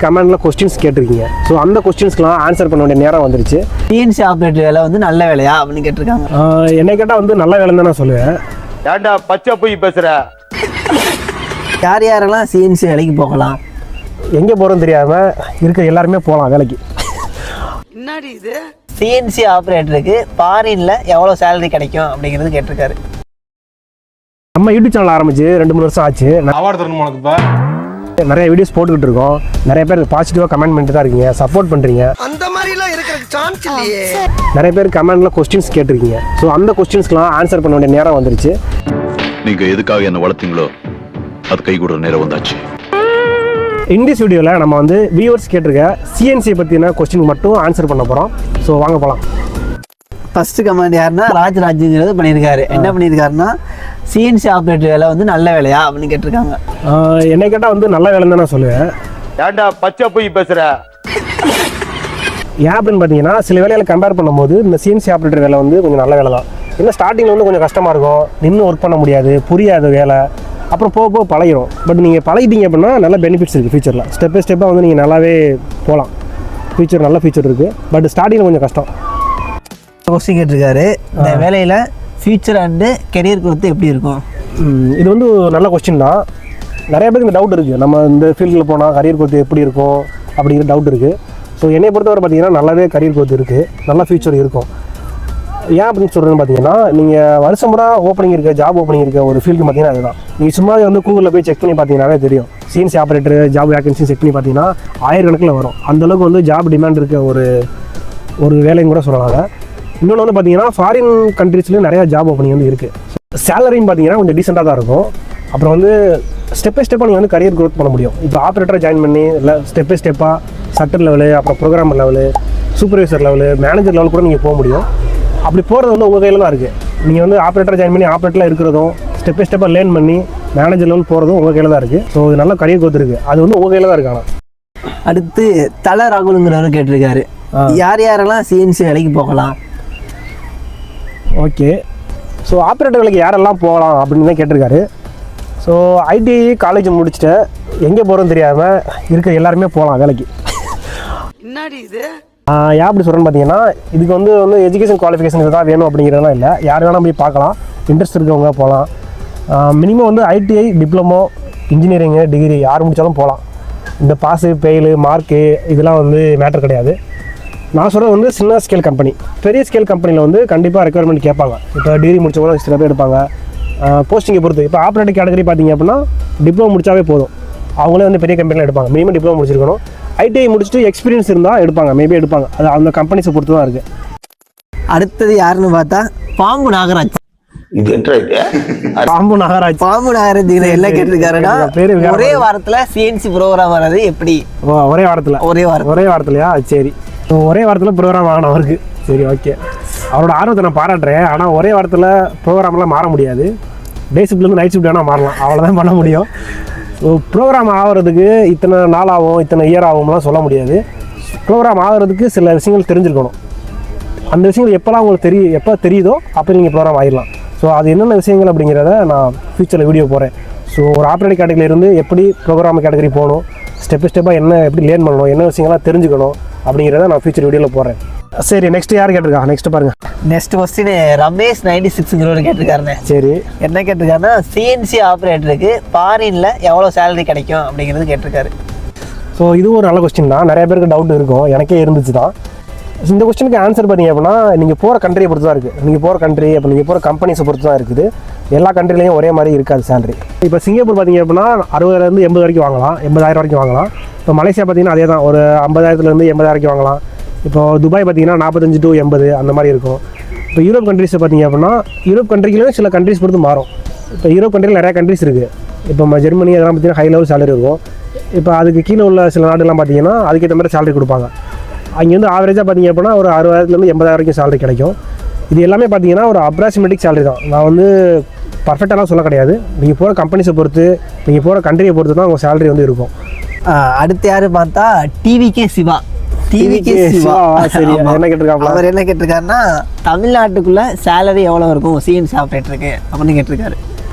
கமெண்ட்ல கொஸ்டின்ஸ் கேட்டிருக்கீங்க. ஸோ அந்த கொஸ்டின்ஸ்க்குலாம் ஆன்சர் பண்ண வேண்டிய நேரம் வந்துருச்சு. சிஎன்சி ஆப்ரேட்டர் வேலை வந்து நல்ல வேலையா அப்படின்னு கேட்டிருக்காங்க. என்னை கேட்டால் வந்து நல்ல வேலைன்னு தான் நான் சொல்லுவேன். ஏன்டா பச்சை போய் பேசுற? யார் யாரெல்லாம் சிஎன்சி வேலைக்கு போகலாம்? எங்கே போகிறோன்னு தெரியாமல் இருக்கிற எல்லாருமே போகலாம் வேலைக்கு. என்னடி இது? சிஎன்சி ஆப்ரேட்டருக்கு ஃபாரின்ல எவ்வளோ சேலரி கிடைக்கும் அப்படிங்கிறது கேட்டிருக்காரு. நம்ம யூடியூப் சேனல் ஆரம்பிச்சு 2-3 வருஷம் ஆச்சு. அவார்டு தரணும் உனக்கு. இப்போ நிறைய வீடியோஸ் போட்டுக்கிட்டு இருக்கோம். நிறைய பேர் பாசிட்டிவாக கமெண்ட் பண்ணிட்டு தான் இருக்கீங்க, சப்போர்ட் பண்ணுறீங்க. அந்த மாதிரிலாம் இருக்கிறதுக்கு சான்ஸ் இல்லையே. நிறைய பேர் கமெண்ட்ல கொஸ்டின்ஸ் கேட்டிருக்கீங்க. ஸோ அந்த கொஸ்டின்ஸ்க்குலாம் ஆன்சர் பண்ண வேண்டிய நேரம் வந்துருச்சு. நீங்க எதுக்காக என்ன வளர்த்தீங்களோ அது கை கூட நேரம் வந்தாச்சு. இந்திஸ் வீடியோவில் நம்ம வந்து வியூவர்ஸ் கேட்டிருக்க சிஎன்சி பற்றின கொஸ்டின் மட்டும் ஆன்சர் பண்ண போகிறோம். ஸோ வாங்க போகலாம். ஃபர்ஸ்ட் கமெண்ட் யாருன்னா ராஜ்ங்கிறது பண்ணியிருக்காரு. என்ன பண்ணியிருக்காருன்னா சிஎன்சி ஆப்ரேட்டர் வேலை வந்து நல்ல வேலையா அப்படின்னு கேட்டிருக்காங்க. என்னை கேட்டால் வந்து நல்ல வேலைன்னு தான் நான் சொல்லுவேன். ஏன்டா பச்சை போய் பேசுற? ஏன் அப்படின்னு பார்த்தீங்கன்னா சில வேலைகளை கம்பேர் பண்ணும்போது இந்த சிஎன்சி ஆப்ரேட்டர் வேலை வந்து கொஞ்சம் நல்ல வேலை தான். இன்னும் ஸ்டார்டிங்கில் வந்து கொஞ்சம் கஷ்டமாக இருக்கும், நின்று ஒர்க் பண்ண முடியாது, புரியாது வேலை. அப்புறம் போக போக பழகிடும். பட் நீங்கள் பழகிட்டீங்க அப்படின்னா நல்ல பெனிஃபிட்ஸ் இருக்குது ஃபியூச்சரில். ஸ்டெப் பை ஸ்டெப்பாக வந்து நீங்கள் நல்லாவே போகலாம். ஃபியூச்சர் நல்ல ஃபியூச்சர் இருக்குது. பட் ஸ்டார்டிங்கில் கொஞ்சம் கஷ்டம். கொஸ்டின் கேட்டிருக்காரு, இந்த வேலையில் ஃபியூச்சர் அண்டு கெரியர் growth எப்படி இருக்கும்? இது வந்து நல்ல கொஸ்டின் தான். நிறைய பேருக்கு இந்த டவுட் இருக்குது, நம்ம இந்த ஃபீல்டில் போனால் கரியர் growth எப்படி இருக்கும் அப்படிங்கிற டவுட் இருக்குது. ஸோ என்னை பொறுத்தவரை பார்த்தீங்கன்னா நல்லாவே கரியர் growth இருக்குது, நல்ல ஃபியூச்சர் இருக்கும். ஏன் அப்படின்னு சொல்கிறேன்னு பார்த்தீங்கன்னா நீங்கள் வருஷம் முறை ஓப்பனிங் இருக்க ஜாப் ஓப்பனிங் இருக்க ஒரு ஃபீல்டு பார்த்தீங்கன்னா அதுதான். நீங்கள் சும்மா வந்து கூகுளில் போய் செக் பண்ணி பார்த்தீங்கன்னாவே தெரியும். CNC operator job vacancy check பண்ணி பார்த்தீங்கன்னா 1000 கணக்கில் வரும். அந்தளவுக்கு வந்து ஜாப் டிமாண்ட் இருக்க ஒரு வேலைன்னு கூட சொல்லலாம். இன்னொன்று வந்து பார்த்தீங்கன்னா ஃபாரின் கண்ட்ரீஸ்லேயும் நிறையா ஜாப் ஓப்பனிங் வந்து இருக்குது. சேலரின்னு பார்த்தீங்கன்னா கொஞ்சம் டீசெண்டாக தான் இருக்கும். அப்புறம் வந்து ஸ்டெப் பை ஸ்டெப்பாக நீங்கள் வந்து கரியர் growth பண்ண முடியும். இப்போ ஆப்ரேட்டரை ஜாயின் பண்ணி இல்லை ஸ்டெப் பை ஸ்டெப்பாக சட்டர் லெவலு, அப்புறம் programmer level, supervisor level, manager level கூட நீங்கள் போக முடியும். அப்படி போகிறது வந்து உங்கள் கையில் தான் இருக்குது. நீங்கள் வந்து ஆப்ரேட்டரை ஜாயின் பண்ணி ஆப்ரேட்டரில் இருக்கிறதும் ஸ்டெப் பை ஸ்டெப்பாக லேர்ன் பண்ணி மேனேஜர் லெவல் போகிறதும் உங்கள் கையில் தான் இருக்குது. ஸோ இது நல்ல கரியர் growth இருக்குது, அது வந்து உங்கள் கையில் தான் இருக்கு. அடுத்து தல ராகுலுங்கிறவர் கேட்டிருக்காரு, யார் யாரெல்லாம் சிஎன்சி வேலைக்கு போகலாம்? ஓகே, ஸோ ஆப்ரேட்டர் வேலைக்கு யாரெல்லாம் போகலாம் அப்படின்னு தான் கேட்டிருக்காரு. ஸோ ஐடி காலேஜ் முடிச்சுட்டு எங்கே போகிறோன்னு தெரியாமல் இருக்க எல்லாருமே போகலாம் வேலைக்கு. என்னடி இது? ஏன் அப்படி சொல்கிறேன்னு பார்த்தீங்கன்னா இதுக்கு வந்து எஜுகேஷன் குவாலிஃபிகேஷன் இதுதான் வேணும் அப்படிங்கிறதுலாம் இல்லை. யார் வேணால் போய் பார்க்கலாம், இன்ட்ரெஸ்ட் இருக்கவங்க போகலாம். மினிமம் வந்து ஐடிஐ, டிப்ளமோ, இன்ஜினியரிங்கு, டிகிரி யார் முடித்தாலும் போகலாம். இந்த பாஸு, ஃபெயிலு, மார்க்கு இதெல்லாம் வந்து மேட்டர் கிடையாது. நான் சொல்கிறது வந்து சின்ன ஸ்கேல் கம்பெனி. பெரிய ஸ்கேல் கம்பெனியில் வந்து கண்டிப்பாக ரெக்குயர்மெண்ட் கேட்பாங்க. இப்போ டிகிரி முடிச்சவங்க சில பேர் எடுப்பாங்க, போஸ்டிங்கை பொறுத்து. இப்போ ஆப்ரேட்டர் கேட்டகரி பார்த்தீங்க அப்படின்னா டிப்ளமோ முடிச்சாவே போதும், அவங்களே வந்து பெரிய கம்பெனியில் எடுப்பாங்க. மினிமம் டிப்ளமோ முடிச்சிருக்கணும். ஐடிஐ முடிச்சுட்டு எக்ஸ்பீரியன்ஸ் இருந்தால் எடுப்பாங்க, மேபி எடுப்பாங்க. அது அந்த கம்பெனிஸை பொறுத்து தான் இருக்குது. அடுத்தது யாருன்னு பார்த்தா பாம்பு நாகராஜ். பாம்பு நாகராஜ் என்ன கேட்டிருக்காருன்னா ஒரே வாரத்துல சிஎன்சி ப்ரோக்ராம் வர்றது எப்படி? ஒரே வாரத்துலையா? சரி, ஒரே வாரத்தில் ப்ரோக்ராம் ஆகணும் அவருக்கு. சரி, ஓகே, அவரோட ஆர்வத்தை நான் பாராட்டுறேன். ஆனால் ஒரே வாரத்தில் ப்ரோக்ராம்லாம் மாற முடியாது. டே ஷிஃப்ட்லேருந்து நைட் ஷிஃப்ட் வேணால் மாறலாம், அவ்வளோதான் பண்ண முடியும். ஸோ ப்ரோக்ராம் ஆகிறதுக்கு இத்தனை நாள் ஆகும், இத்தனை இயர் ஆகும்லாம் சொல்ல முடியாது. ப்ரோக்ராம் ஆகிறதுக்கு சில விஷயங்கள் தெரிஞ்சிருக்கணும். அந்த விஷயங்கள் எப்போ தெரியுதோ அப்போ நீங்கள் ப்ரோக்ராம் ஆகிடலாம். ஸோ அது என்னென்ன விஷயங்கள் அப்படிங்கிறத நான் ஃபியூச்சரில் வீடியோ போகிறேன். ஸோ ஒரு ஆப்ரேட்டர் கேட்டகரியிலேருந்து எப்படி ப்ரோக்ராம் கேட்டகரி போகணும், ஸ்டெப் பை ஸ்டெப்பாக எப்படி லேர்ன் பண்ணணும், என்ன விஷயங்கள்லாம் தெரிஞ்சுக்கணும் அப்படிங்கிறத நான் ஃபியூச்சர் வீடியோவில் போகிறேன். சரி, நெக்ஸ்ட் யார் கேட்டிருக்கா? நெக்ஸ்ட் பாருங்கள். Next question Ramesh 96 கேட்டிருக்காருண்ணே. சரி, என்ன கேட்டிருக்காருன்னா சிஎன்சி ஆப்ரேட்டருக்கு ஃபாரினில் எவ்வளோ சேலரி கிடைக்கும் அப்படிங்கிறது கேட்டிருக்காரு. ஸோ இதுவும் ஒரு நல்ல கொஸ்டின் தான். நிறைய பேருக்கு டவுட் இருக்கும், எனக்கே இருந்துச்சு தான். இந்த கொஸ்டினுக்கு ஆன்சர் பார்த்தீங்க அப்படின்னா நீங்கள் போகிற கண்ட்ரியை பொறுத்து தான் இருக்குது. நீங்கள் போகிற கண்ட்ரி, அப்போ நீங்கள் போகிற கம்பெனிஸை பொறுத்து தான் இருக்குது. எல்லா கண்ட்ரிலையும் ஒரே மாதிரி இருக்காது சேலரி. இப்போ சிங்கப்பூர் பார்த்தீங்க அப்படின்னா 60,000 80 வரைக்கும் வாங்கலாம், 80,000 வரைக்கும் வாங்கலாம். இப்போ மலேசியா பார்த்தீங்கன்னா அதே தான், ஒரு 50,000 80,000 வரைக்கும் வாங்கலாம். இப்போ துபாய் பார்த்தீங்கன்னா 45 to 80 அந்த மாதிரி இருக்கும். இப்போ யூரோப் கண்ட்ரிஸை பார்த்தீங்க அப்படின்னா யூரோப் கண்ட்ரிலையும் சில கண்ட்ரிஸ் பொறுத்து மாறும். இப்போ யூரோப் கண்ட்ரியில் நிறையா கண்ட்ரிஸ் இருக்குது. இப்போ ஜெர்மனி அதெல்லாம் பார்த்தீங்கன்னா ஹை லெவல் சேலரி இருக்கும். இப்போ அதுக்கு கீழே உள்ள சில நாடுலாம் பார்த்தீங்கன்னா அதுக்கேற்ற மாதிரி சேலரி கொடுப்பாங்க. அங்கே வந்து ஆவரேஜாக பார்த்தீங்க அப்படின்னா ஒரு 60,000 80,000 வரைக்கும் சேலரி கிடைக்கும். இது எல்லாமே பார்த்தீங்கன்னா ஒரு அப்ராக்சிமேட்டிக் சேலரி தான். நான் வந்து பர்ஃபெக்டாலாம் சொல்ல கிடையாது. நீங்கள் போகிற கம்பெனிஸை பொறுத்து, நீங்கள் போகிற கண்ட்ரியை பொறுத்து தான் உங்கள் சேலரி வந்து இருக்கும். அடுத்து யார் பார்த்தா டிவிகே சிவா. சரி, என்ன கேட்டிருக்காங்க? அவர் என்ன கேட்டிருக்காருன்னா தமிழ்நாட்டுக்குள்ள சேலரி எவ்வளோ இருக்கும் சிஎன்சி ஆப்ரேட்டருக்கு அப்படின்னு கேட்டிருக்காரு.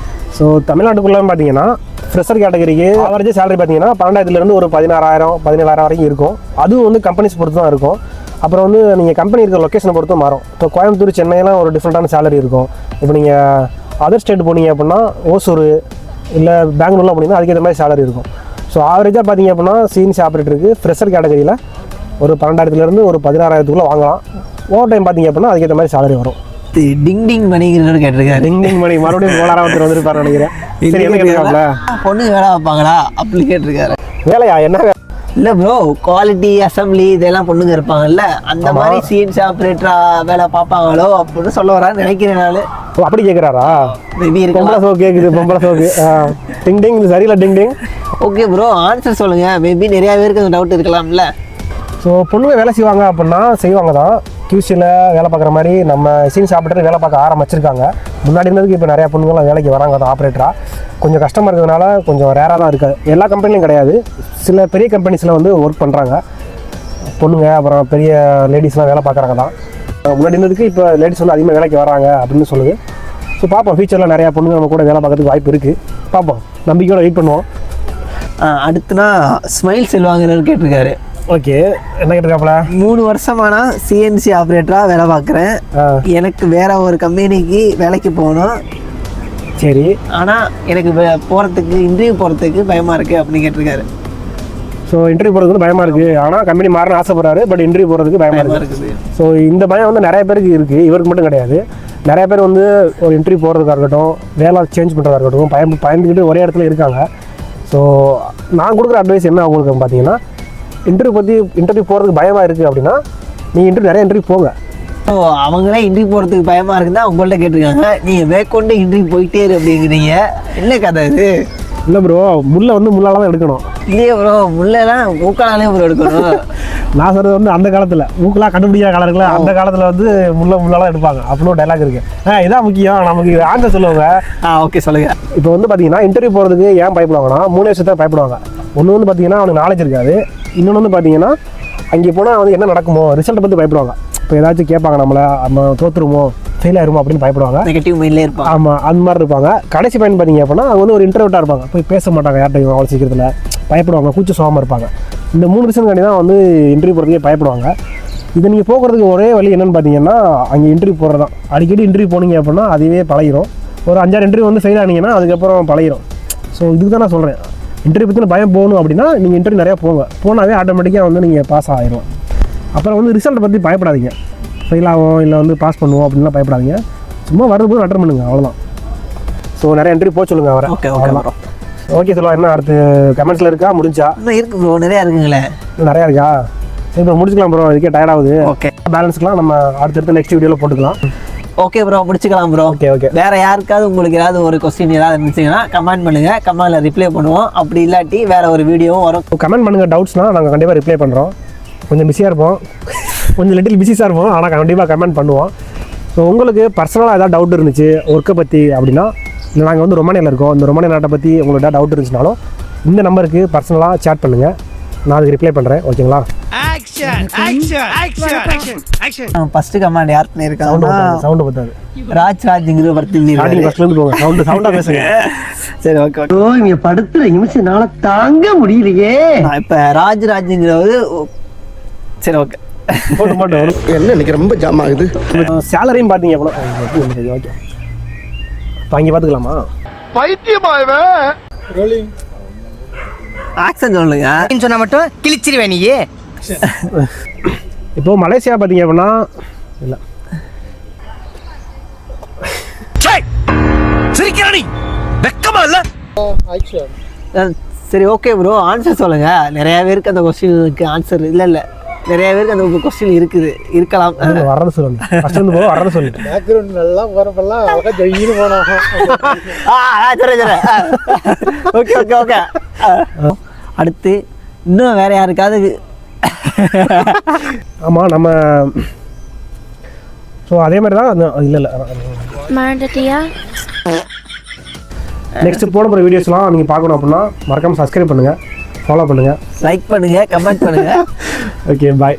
ஸோ தமிழ்நாட்டுக்குள்ளே பார்த்தீங்கன்னா ஃப்ரெஷர் கேட்டகரிக்கு ஆவரேஜ் சேலரி பார்த்தீங்கன்னா 12,000 ஒரு 16,000 17,000 வரைக்கும் இருக்கும். அதுவும் வந்து கம்பெனிஸ் பொறுத்து தான் இருக்கும். அப்புறம் வந்து நீங்கள் கம்பெனி இருக்கிற லொக்கேஷனை பொறுத்து மாறும். இப்போ கோயம்புத்தூர் சென்னையெல்லாம் ஒரு டிஃப்ரெண்ட்டான சேலரி இருக்கும். இப்போ நீங்கள் அதர் ஸ்டேட் போனீங்க அப்படின்னா ஓசூர் இல்லை பெங்களூர்லாம் போனீங்கன்னா அதுக்கேற்ற மாதிரி சேலரி இருக்கும். ஸோ ஆவரேஜாக பார்த்தீங்க அப்படின்னா சிஎன்சி ஆப்ரேட்டருக்கு ஃப்ரெஷர் கேட்டகரியில் ஒரு 12,000 ஒரு 16,000 வாங்கலாம். ஓவர் டைம் பார்த்தீங்க அப்படின்னா அதுக்கேற்ற மாதிரி சேலரி வரும். டிங் டிங் மணிங்கிறவர் கேட்டிருக்காரு. டிங் டிங் மணி மறுபடியும் கோலாரா ஒருத்தர் வந்துருப்பாரு நினைக்கிறேன். சரி, என்ன கேட்கலாம்ல? பொண்ணு வேலை வைப்பாங்களா அப்படி கேட்டிருக்காரு. வேலையா என்ன வேலை? இல்லை ப்ரோ, குவாலிட்டி அசம்பிளி இதெல்லாம் பொண்ணுங்க இருப்பாங்கல்ல, அந்த மாதிரி சிஎன்சி ஆப்ரேட்டரா வேலை பார்ப்பாங்களோ அப்படின்னு சொல்ல வரான்னு நினைக்கிறேன் நான். ஓ, அப்படி கேட்குறாரா? மேபி பொம்பளை இருக்கலாம். சோக்கு கேட்குது, பொம்பளை சோக்கு. டிங் டிங் இது சரியில்லை, டிங் டிங். ஓகே ப்ரோ, ஆன்சர் சொல்லுங்க. மேபி நிறைய பேருக்கு அந்த டவுட் இருக்கலாம்ல. ஸோ பொண்ணுங்க வேலை செய்வாங்க அப்படின்னா செய்வாங்க தான். கியூசியில் வேலை பார்க்குற மாதிரி நம்ம சிஎன்சி ஆப்ரேட்டர் வேலை பார்க்க ஆரம்பிச்சிருக்காங்க. முன்னாடி இருந்ததுக்கு இப்போ நிறையா பொண்ணுங்களாம் வேலைக்கு வராங்க தான் ஆப்ரேட்டராக. கொஞ்சம் கஷ்டமாக இருக்கிறதுனால கொஞ்சம் ரேராக தான் இருக்குது. எல்லா கம்பெனிலையும் கிடையாது, சில பெரிய கம்பெனிஸில் வந்து ஒர்க் பண்ணுறாங்க பொண்ணுங்க. அப்புறம் பெரிய லேடிஸ்லாம் வேலை பார்க்குறாங்க தான். முன்னாடி இருந்ததுக்கு இப்போ லேடிஸ் வந்து அதிகமாக வேலைக்கு வராங்க அப்படின்னு சொல்லுது. ஸோ பார்ப்போம், ஃபியூச்சரில் நிறையா பொண்ணுங்க நம்ம கூட வேலை பார்க்கறதுக்கு வாய்ப்பு இருக்குது. பார்ப்போம், நம்பிக்கையோட வெயிட் பண்ணுவோம். அடுத்துனா ஸ்மைல் செல்வாங்கன்னு கேட்டிருக்காரு. ஓகே, என்ன கேட்டிருக்காப்புல? 3 வருஷமானா சிஎன்சி ஆப்ரேட்டராக வேலை பார்க்குறேன். எனக்கு வேற ஒரு கம்பெனிக்கு வேலைக்கு போகணும். சரி, ஆனால் எனக்கு போகிறதுக்கு இன்டர்வியூ போகிறதுக்கு பயமாக இருக்குது அப்படின்னு கேட்டிருக்காரு. ஸோ இன்டர்வியூ போகிறதுக்கு வந்து பயமாக இருக்குது. ஆனால் கம்பெனி மாறணும்னு ஆசைப்படுறாரு, பட் இன்டர்வியூ போகிறதுக்கு பயமாக இருக்குது. ஸோ இந்த பயம் வந்து நிறைய பேருக்கு இருக்குது, இவருக்கு மட்டும் கிடையாது. நிறைய பேர் வந்து ஒரு இன்டர்வியூ போகிறதுக்காக இருக்கட்டும், வேலை சேஞ்ச் பண்ணுறதா இருக்கட்டும், பயந்துக்கிட்டு ஒரே இடத்துல இருக்காங்க. ஸோ நான் கொடுக்குற அட்வைஸ் என்ன அவங்களுக்கு பார்த்தீங்கன்னா, இன்டர்வியூ போகிறதுக்கு பயமாக இருக்குது அப்படின்னா நீங்கள் நிறைய இன்டர்வியூ போங்க. ஸோ அவங்களே இன்டர்வியூ போகிறதுக்கு பயமாக இருக்குன்னா உங்கள்கிட்ட கேட்டிருக்காங்க. நீங்கள் மேற்கொண்டு இன்டர்வியூ போயிட்டே இரு அப்படிங்கிறீங்க. என்ன கதை இது? இல்லை ப்ரோ, முள்ளை வந்து முள்ளால் தான் எடுக்கணும். இல்லையே ப்ரோ, முள்ளெல்லாம் மூக்காலே ப்ரோ எடுக்கணும். நான் சொல்கிறது வந்து அந்த காலத்தில் மூக்கெலாம் கண்டுபிடிக்கிற காலம் இருக்குல்ல, அந்த காலத்தில் வந்து முள்ளாலாம் எடுப்பாங்க அப்படின்னு ஒரு டைலாக் இருக்குது. இதான் முக்கியம், நமக்கு ஆன்சர் சொல்லுவாங்க. ஓகே சொல்லுங்கள். இப்போ வந்து பார்த்தீங்கன்னா இன்டர்வியூ போகிறதுக்கு ஏன் பயப்படுவாங்கன்னா 3 விஷயத்தை பயப்படுவாங்க. ஒன்று வந்து பார்த்தீங்கன்னா அவனுக்கு நாலேஜ் இருக்காது. இன்னொன்று வந்து பார்த்தீங்கன்னா அங்கே போனால் வந்து என்ன நடக்குமோ ரிசல்ட்டை பற்றி பயப்படுவாங்க. இப்போ ஏதாச்சும் கேட்பாங்க, நம்ம தோற்றுருமோ ஃபெயில் ஆயிருமோ அப்படின்னு பயப்படுவாங்க. நெகட்டிவ் மைண்ட்லேயே இருப்பாங்க. ஆமாம், அந்த மாதிரி இருப்பாங்க. கடைசி பாயிண்ட் பார்த்தீங்க அப்படின்னா அவங்க வந்து ஒரு இன்டர்வியூட்டாக இருப்பாங்க, போய் பேச மாட்டாங்க யார்கிட்டையும் அவ்வளோ சீக்கிரத்தில், பயப்படுவாங்க, கூச்ச சுவாமல் இருப்பாங்க. இந்த 3 ரீசன்காண்டி தான் வந்து இன்டர்வியூ போகிறதுக்கே பயப்படுவாங்க. இதை நீங்கள் போகிறதுக்கு ஒரே வழி என்னென்னு பார்த்தீங்கன்னா அங்கே இன்டர்வியூ போகிறது தான். அடிக்கடி இன்டர்வியூ போனீங்க அப்படின்னா அதுவே பழகிடும். ஒரு 5-6 இன்டர்வியூ வந்து ஃபெயில் ஆனீங்கன்னா அதுக்கப்புறம் பழகிடும். ஸோ இதுக்கு தான் நான் சொல்கிறேன், இன்டர்வியூ பற்றின பயம் போகணும் அப்படின்னா நீங்கள் இன்டர்வியூ நிறையா போங்க. போனாவே ஆட்டோமேட்டிக்காக வந்து நீங்கள் பாஸ் ஆகிடும். அப்புறம் வந்து ரிசல்ட்டை பற்றி பயப்படாதீங்க. ஃபெயில் ஆகும் இல்லை வந்து பாஸ் பண்ணுவோம் அப்படின்லாம் பயப்படாதீங்க. சும்மா வரும்போது அட்டன் பண்ணுங்க, அவ்வளோதான். ஸோ நிறைய இன்டர்வியூ போக சொல்லுங்க அவரை. Okay okay bro. ஓகே சொல்லுவா. என்ன அடுத்து கமெண்ட்ஸில் இருக்கா? முடிஞ்சா? இன்னும் இருக்குது ப்ரோ, நிறையா இருக்குங்களே. நிறையா இருக்கா? சரி ப்ரோ, முடிச்சுக்கலாம் ப்ரோ, இதுக்கே டயர்ட் ஆகுது. ஓகே, பேலன்ஸ்லாம் நம்ம அடுத்தடுத்து நெக்ஸ்ட் வீடியோவில் போட்டுக்கலாம். ஓகே ப்ரோ, முடிச்சுக்கலாம் ப்ரோ. Okay okay. வேற யாருக்காவது உங்களுக்கு ஏதாவது ஒரு கொஸ்டின் ஏதாவது இருந்துச்சுன்னா கமெண்ட் பண்ணுங்க, கமெண்ட்ல ரிப்ளை பண்ணுவோம். அப்படி இல்லாட்டி வேற ஒரு வீடியோவும் வரும். கமெண்ட் பண்ணுங்கள், டவுட்ஸ்னால் நாங்கள் கண்டிப்பாக ரிப்ளை பண்ணுறோம். கொஞ்சம் பிஸியாக இருப்போம், கொஞ்சம் லிட்டில் பிஸியாக இருப்போம், ஆனால் கண்டிப்பாக கமெண்ட் பண்ணுவோம். ஸோ உங்களுக்கு பர்சனலாக ஏதாவது டவுட் இருந்துச்சு ஒர்க்கை பற்றி அப்படின்னா, இல்லை நாங்கள் வந்து ரொமானியாவில் இருக்கோம், இந்த ரொமானியா நாட்டை பற்றி உங்களுக்கு ஏதாவது டவுட் இருந்துச்சுனாலும் இந்த நம்பருக்கு பர்சனலாக சேட் பண்ணுங்கள், நான் அதுக்கு ரிப்ளை பண்ணுறேன். ஓகேங்களா? ஃபர்ஸ்ட் கமெண்ட் யார் பண்ணியிருக்காங்க? சவுண்டு பத்தாது. ராஜ்ங்கிற ஃபர்ஸ்ட்லேருந்து போங்க, சவுண்டாக பேசுங்க. சரி ஓகே. இங்க படுத்துற நிமிஷம்னால தாங்க முடியலையே. இப்போ ராஜ்ங்கிறவர். சரி ஓகே, போட்டு என்ன இன்னைக்கு ரொம்ப ஜாம் ஆகுது. சேலரியும் பார்த்தீங்க எவ்வளோ? ஓகே, இப்போ அங்கே பார்த்துக்கலாமா? ஆக்சன் சொல்லுங்க. சொன்னா மட்டும் கிழிச்சிருவேன் நீயே. இப்போ மலேசியா பார்த்தீங்க அப்படின்னா இல்லை சரி ஓகே ப்ரோ, ஆன்சர் சொல்லுங்க. நிறைய பேருக்கு அந்த கொஸ்டினுக்கு ஆன்சர் இல்லை, நிறைய பேருக்கு அந்த கொஸ்டின் இருக்கலாம். வர்றது சொல்லுங்க, ஃபர்ஸ்ட் வந்து போக வர்றது சொல்லிட்டு பேக்ரவுண்ட் நல்லா போறப்பெல்லாம் அழகா ஜெயின்னு போனோம். சரி சரி ஓகே ஓகே ஓகே. அடுத்து இன்னும் வேற யாருக்காவது? ஆமாம், நம்ம ஸோ அதே மாதிரி தான். இல்லை மறந்துட்டியா? நெக்ஸ்ட் போட போகிற வீடியோஸ்லாம் நீங்கள் பார்க்கணும் அப்படின்னா மறக்காமல் சப்ஸ்கிரைப் பண்ணுங்கள், ஃபாலோ பண்ணுங்கள், லைக் பண்ணுங்கள், கமெண்ட் பண்ணுங்கள். ஓகே, பாய்.